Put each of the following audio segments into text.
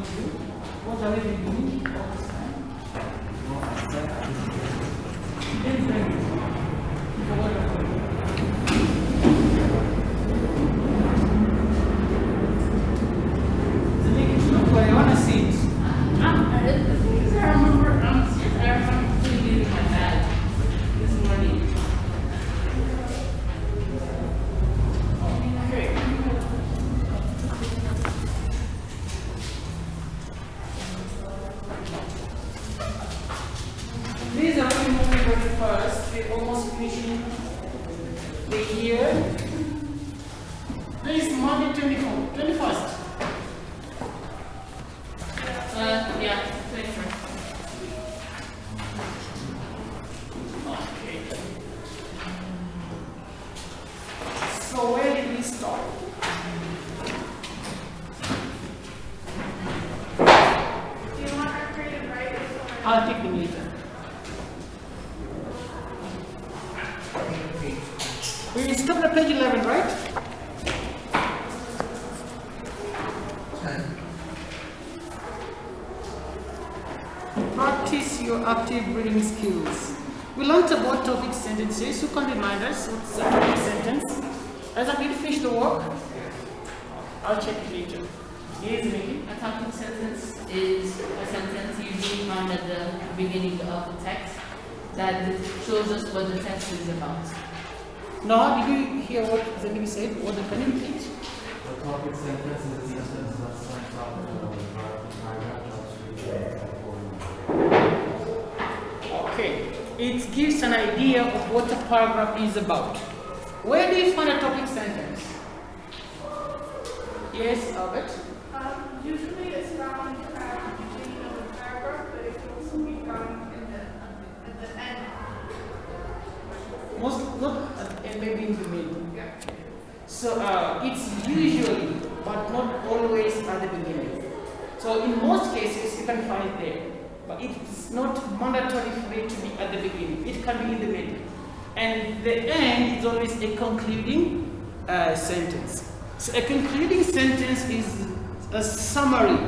going to do? What are we doing all this time? Then bring it. So make it look where I want to see it. The thing is, I remember putting it in my bag this morning. Okay. These are only moving very fast. We're almost finishing the year. This is Monday 21st. Yeah, 21st. Okay. So where did we start? Do you want our creative writers? I'll take them later. We stopped at page 11, right? Practice your active reading skills. We learned about topic sentences. Who can remind us what's a topic sentence? As I did finish the work, I'll check it later. Yes, Mickey? A topic sentence is a sentence usually found at the beginning of the text that shows us what the text is about. Now, did you hear what Zengini said? What the penny page? The topic sentence is a sentence that starts out with a paragraph. Okay, it gives an idea of what a paragraph is about. Where do you find a topic sentence? Yes, Albert? Usually it's found at the beginning of the paragraph, but it can also be found at the end. And maybe in the middle. Yeah. So it's usually, but not always at the beginning. So in most cases, you can find it there. But it's not mandatory for it to be at the beginning. It can be in the middle. And the end is always a concluding sentence. So a concluding sentence is a summary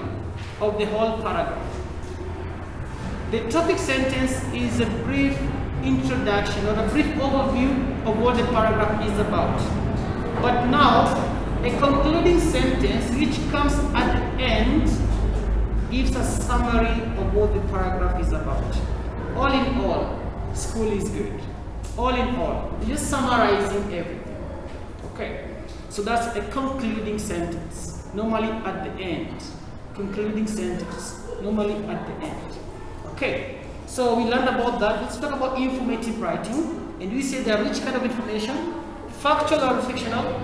of the whole paragraph. The topic sentence is a brief introduction or a brief overview of what the paragraph is about. But now, a concluding sentence which comes at the end gives a summary of what the paragraph is about. All in all, school is good. All in all, just summarizing everything. Okay, so that's a concluding sentence, normally at the end. Concluding sentence, normally at the end. Okay, so we learned about that. Let's talk about informative writing. And we say there are which kind of information? Factual or fictional?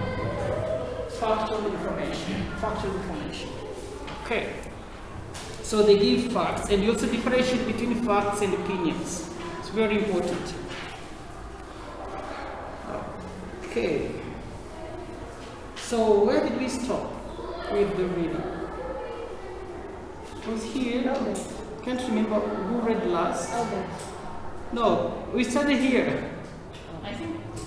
Factual information. Factual information. Okay. So they give facts, and you also differentiate between facts and opinions. It's very important. Okay. So where did we stop with the reading? It was here. Can't remember who read last. No, we started here. I think I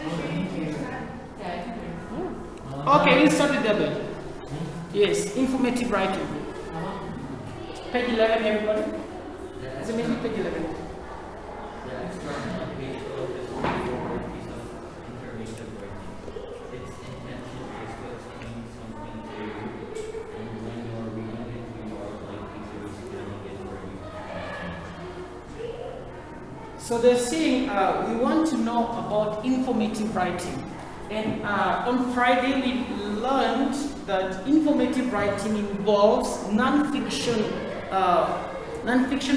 finished reading page 10. yeah, I think Okay, we started there. Yes, informative writing. Page 11, everybody. It's a maybe page 11. Yeah, it's from a page of this forward piece of informative writing. Its intention is to explain something to you, and when you are reading it, you are likely to be scanning it for you. So they're saying we want to know about informative writing. And on Friday, we learned that informative writing involves non-fiction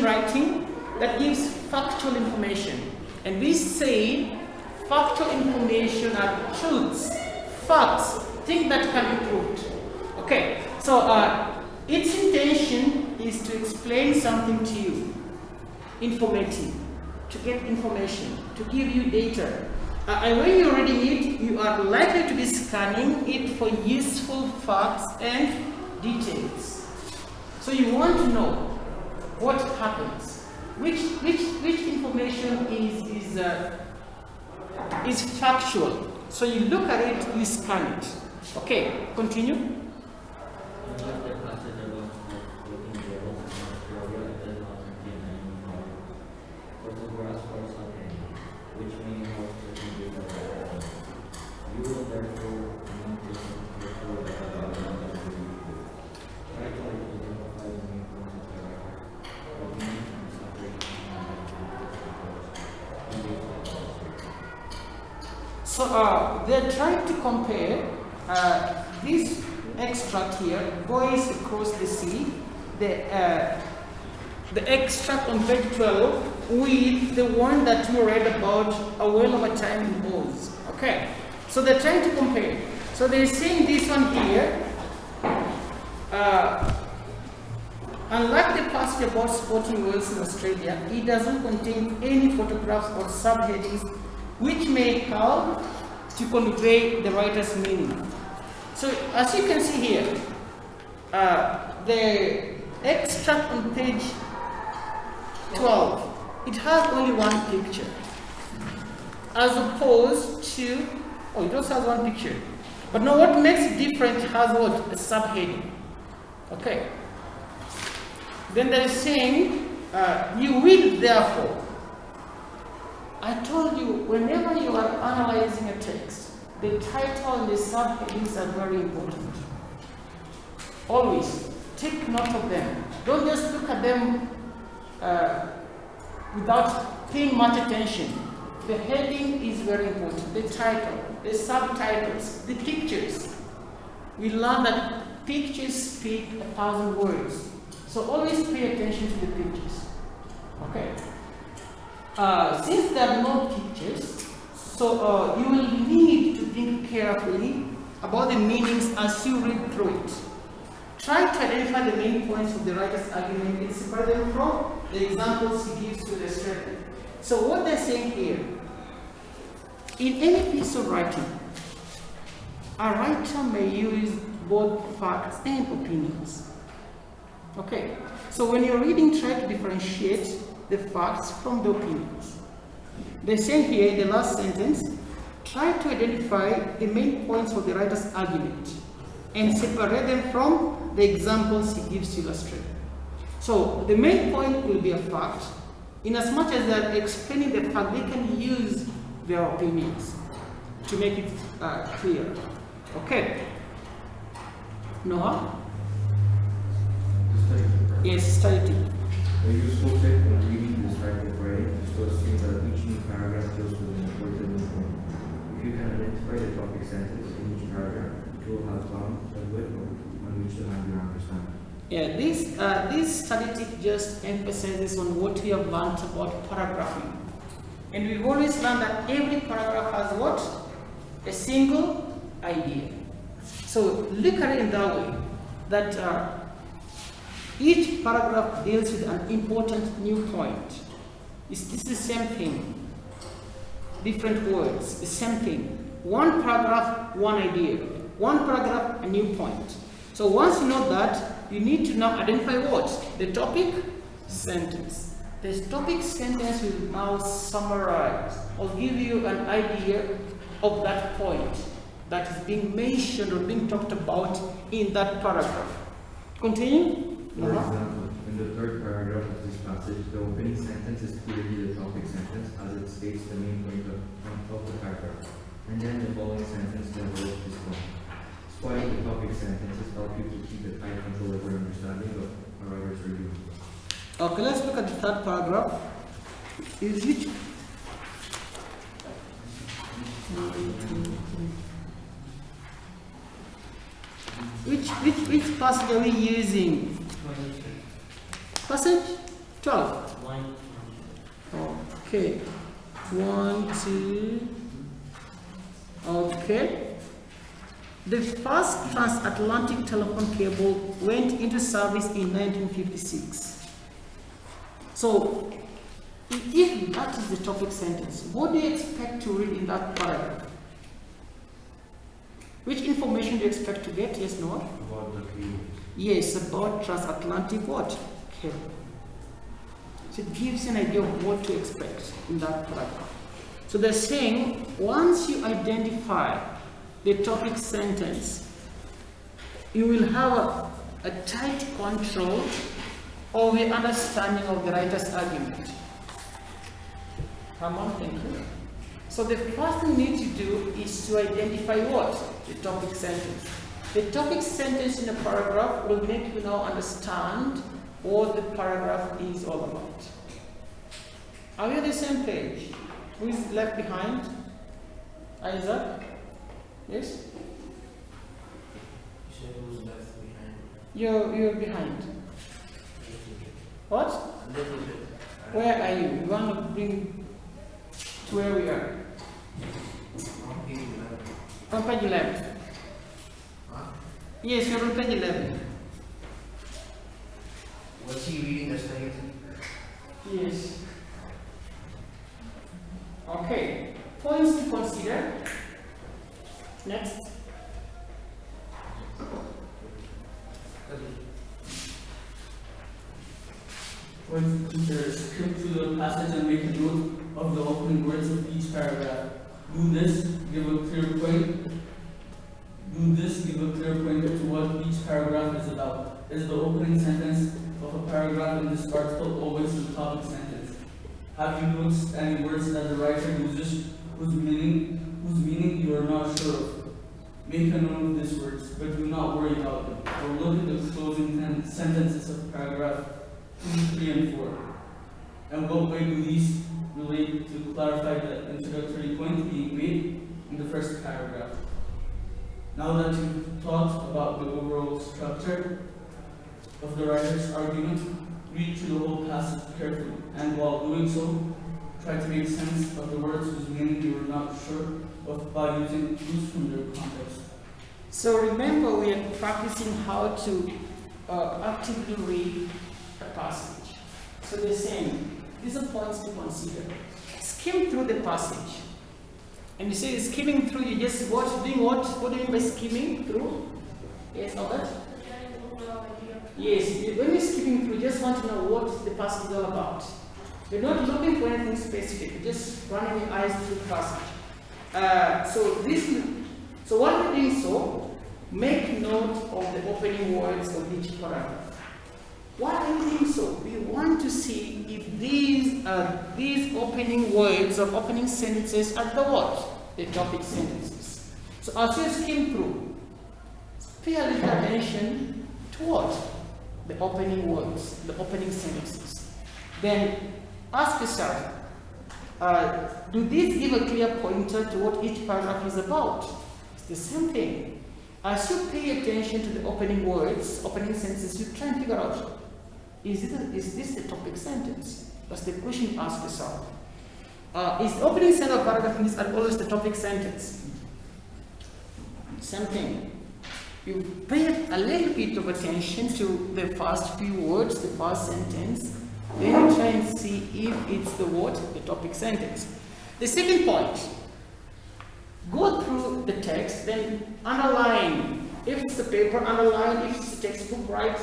writing that gives factual information. And we say factual information are truths, facts, things that can be proved. Okay, so its intention is to explain something to you, informative, to get information, to give you data. And when you're reading it, you are likely to be scanning it for useful facts and details. So you want to know what happens, which information is factual. So you look at it, you scan it. Okay, continue. In what the passage about looking girls in Australia does not contain any more photographs or something, which may help to indicate that you will therefore need to careful about another review. Try to identify the main points of the record, what meaning and suffering So they're trying to compare this extract here, Boys Across the Sea, the extract on page 12 with the one that you read about A Whale of a Time in Oz. Okay, so they're trying to compare. So they're saying this one here, unlike the passage about sporting whales in Australia, it doesn't contain any photographs or subheadings which may help to convey the writer's meaning. So as you can see here, the extract on page 12, it has only one picture, as opposed to, oh, it also has one picture. But now what makes it different, it has what? A subheading. Okay. Then they're saying, you will therefore. I told you, whenever you are analyzing a text, the title and the subheadings are very important. Always take note of them. Don't just look at them without paying much attention. The heading is very important. The title, the subtitles, the pictures. We learn that pictures speak 1,000 words. So always pay attention to the pictures. Okay. Since there are no pictures, so you will need to think carefully about the meanings as you read through it. Try to identify the main points of the writer's argument and separate them from the examples he gives to illustrate it. So what they're saying here, in any piece of writing, a writer may use both facts and opinions. Okay, so when you're reading, try to differentiate the facts from the opinions. They're saying here in the last sentence, try to identify the main points of the writer's argument and separate them from the examples he gives to illustrate. So the main point will be a fact. In as much as they're explaining the fact, they can use their opinions to make it clear. Okay. Noah? Yes, study. A useful tip when reading this type of writing is to assume that each new paragraph deals with an important new point. If you can identify the topic sentence in each paragraph, it will have found a good on which to have your understanding. Yeah, this study tip just emphasizes on what we have learned about paragraphing. And we've always learned that every paragraph has what? A single idea. So look at it in that way, that each paragraph deals with an important new point. It's the same thing. Different words, the same thing. One paragraph, one idea. One paragraph, a new point. So once you know that, you need to now identify what? The topic sentence. The topic sentence will now summarize or give you an idea of that point that is being mentioned or being talked about in that paragraph. Continue. For example, in the third paragraph of this passage, the opening sentence is clearly the topic sentence as it states the main point of the paragraph. And then the following sentence develops this point. Spotting the topic sentences help you to keep a tight control over understanding of a writer's review. Okay, let's look at the third paragraph. Is it? Which passage are we using? Passage 12. Okay. 1, 2. Okay. The first transatlantic telephone cable went into service in 1956. So, if that is the topic sentence, what do you expect to read in that paragraph? Which information do you expect to get? Yes, no? About the cables. Yes, about transatlantic what? Cable. So it gives you an idea of what to expect in that paragraph. So they're saying, once you identify the topic sentence, you will have a tight control of the understanding of the writer's argument. Come on, thank you. So the first thing you need to do is to identify what? The topic sentence. The topic sentence in a paragraph will make you now understand what the paragraph is all about. Are we on the same page? Who is left behind? Isaac? Yes? You said who's left behind? You're behind. What? A little bit. Where are you? You want to bring to where we are? On page 11. On page 11. Huh? Yes, you're on page 11. Was he reading the study? Yes. Okay. Points to consider. Next. Points to consider: skim through the passage and make a note of the opening words of each paragraph. Do this, give a clear point. Do this, give a clear point to what each paragraph is about. Is the opening sentence of a paragraph in this article always the topic sentence? Have you noticed any words that the writer uses whose meaning you are not sure of? Make a note of these words, but do not worry about them. Or look at the closing sentences of paragraph 2, 3, and 4. And what way do these relate to clarify the introductory point being made in the first paragraph? Now that you've thought about the overall structure of the writer's argument, read through the whole passage carefully, and while doing so, try to make sense of the words whose meaning you are not sure of by using clues from their context. So remember, we are practicing how to actively read a passage. So they're saying, these are points to consider. Skim through the passage. And you say skimming through, you just doing what? What do you mean by skimming through? Yes, Albert? Yes, when you're skimming through, you just want to know what the passage is all about. You're not looking for anything specific, you're just running your eyes through the passage. So while you're doing so, make note of the opening words of each paragraph. Why are you doing so? We want to see if these opening words or opening sentences are the what? The topic sentences. So as you skim through, pay a little attention to what? The opening words, the opening sentences. Then ask yourself, do these give a clear pointer to what each paragraph is about? It's the same thing. As you pay attention to the opening words, opening sentences, you try and figure out, is this the topic sentence? That's the question you ask yourself. Is the opening sentence of paragraph always the topic sentence? Same thing. You pay a little bit of attention to the first few words, the first sentence, then you try and see if it's the topic sentence. The second point, go through the text, then underline. If it's the paper, underline. If it's the textbook, write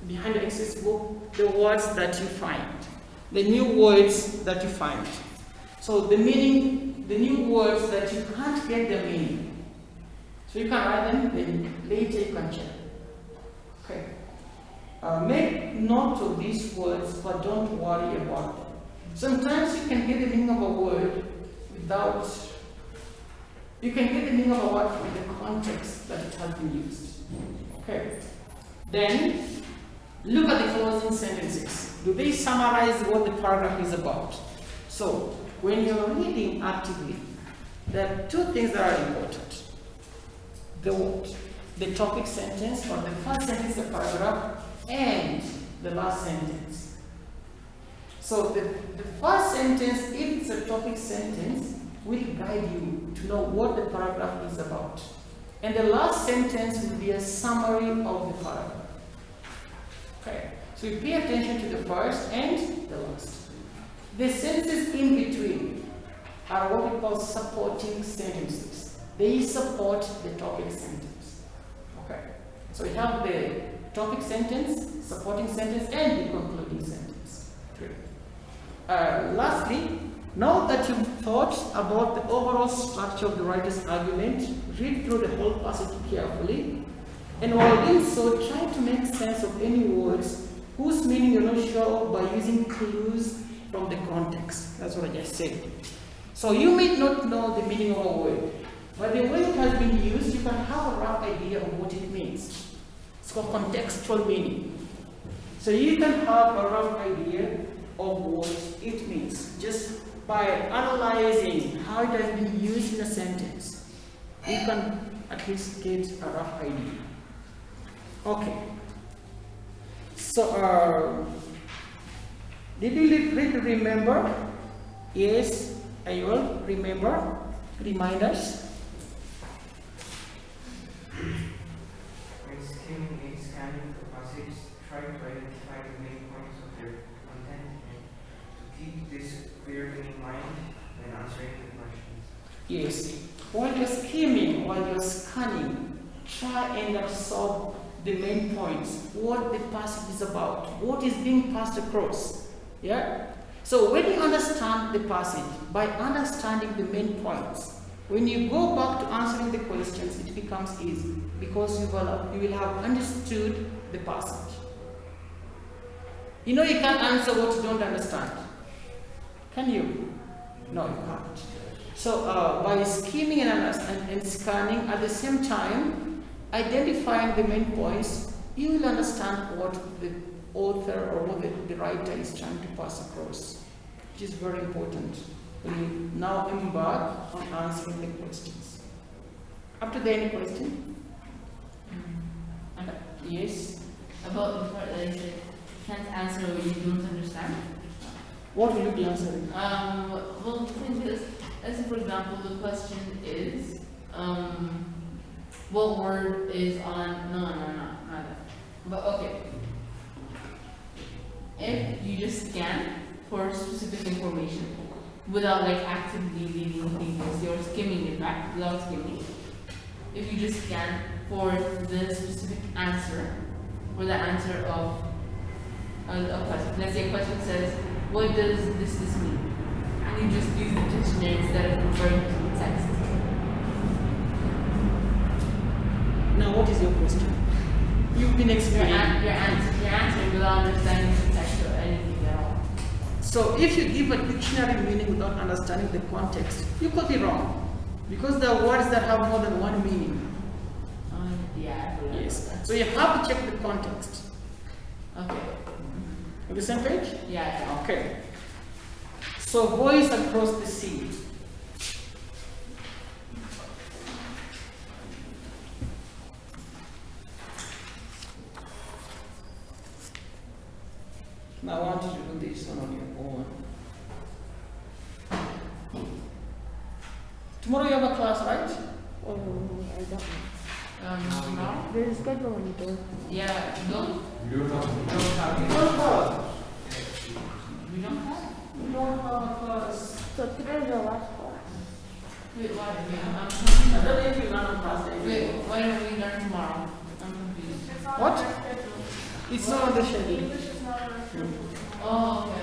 behind the exercise book the words that you find, the new words that you find. So the meaning, the new words that you can't get the meaning. So you can write them, then later you can check. Okay. Make note of these words, but don't worry about them. Sometimes you can get the meaning of a word without, you can get the meaning of a word from the context that it has been used. Okay. Then, look at the closing sentences. Do they summarize what the paragraph is about? So, when you're reading actively, there are two things that are important. The topic sentence, or the first sentence of the paragraph, and the last sentence. So the first sentence, if it's a topic sentence, will guide you to know what the paragraph is about. And the last sentence will be a summary of the paragraph. Okay, so you pay attention to the first and the last. The sentences in between are what we call supporting sentences. They support the topic sentence. Okay, so we have the topic sentence, supporting sentence, and the concluding sentence. Lastly, Now that you've thought about the overall structure of the writer's argument, read through the whole passage carefully, and while doing so, try to make sense of any words whose meaning you're not sure of by using clues from the context. That's what I just said. So you may not know the meaning of a word, but the way it has been used, you can have a rough idea of what it means. It's called contextual meaning. So you can have a rough idea of what it means just by analyzing how it has been used in a sentence. You can at least get a rough idea. Okay. So, did you remember? Yes, I will remember. Reminders. When skimming and scanning the passage, try to identify the main points of their content and to keep this clearly in mind when answering the questions. Yes. While you're skimming, while you're scanning, try and absorb the main points, what the passage is about, what is being passed across. Yeah? So when you understand the passage, by understanding the main points, when you go back to answering the questions, it becomes easy because you will have understood the passage. You know you can't answer what you don't understand. Can you? No, you can't. So by skimming and scanning at the same time, identifying the main points, you will understand what the author or what the writer is trying to pass across, which is very important when you now embark on answering the questions. Up to there, any question? Yes? About the part that I said, can't answer what you don't understand. What will you be answering? Well, the thing is, as for example, the question is, what word is on, no, not that. But okay. If you just scan for specific information without like actively reading things, you're skimming in fact, without skimming. If you just scan for the specific answer, or the answer of a question. Let's say a question says, what does this mean? And you just use the dictionary instead of referring to the text. Now, what is your question? You've been explaining. You're answering without understanding the text or anything at all. So if you give a dictionary meaning without understanding the context, you could be wrong. Because there are words that have more than one meaning. Yeah. Yes. So you have to check the context. Okay. On the same page? Yeah. Okay. So voice across the sea. Now I want you to do this one on your own. Tomorrow you have a class, right? I don't know. No? There's a schedule on the door. Yeah, no? You don't have. We don't have? You don't have a class. So today's our last class. Wait, why? Wait, I'm I confused. don't know if you learn on class day. Wait, why don't we learn tomorrow? I'm confused. It's not What? on our schedule. It's not on the schedule. English is not on our schedule. Oh,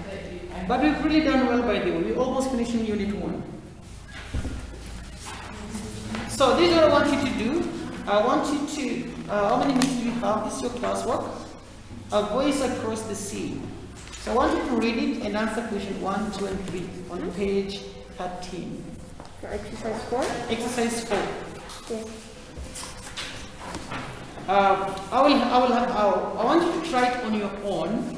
okay. But we've really done well by the way. We're almost finishing unit 1. So this is what I want you to do. I want you to, how many minutes do you have? This is your classwork. A voice across the sea. So I want you to read it and answer question 1, 2, and 3 on page 13. For exercise 4? Exercise 4. Okay. I want you to try it on your own.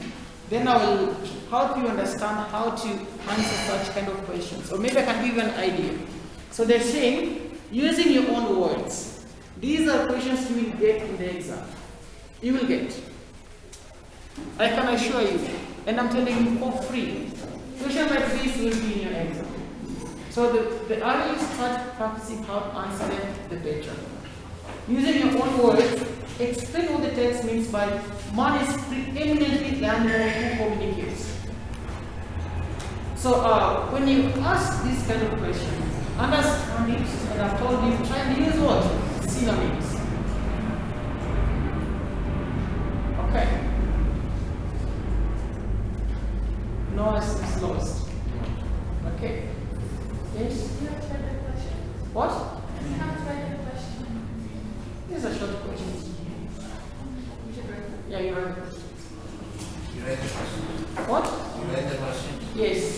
Then I will help you understand how to answer such kind of questions. Or maybe I can give you an idea. So they're saying, using your own words. These are questions you will get in the exam. You will get. I can assure you. And I'm telling you for free. Questions like this will be in your exam. So the earlier you start practicing how to answer them, the better. Using your own words, explain what the text means by man is preeminently the animal who communicates. So when you ask this kind of question, understand it, and I've told you, try and use what? Synonyms. Okay. No, it's lost. But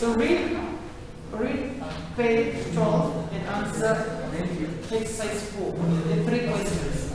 So read page 12 and answer exercise 4. The 3 questions.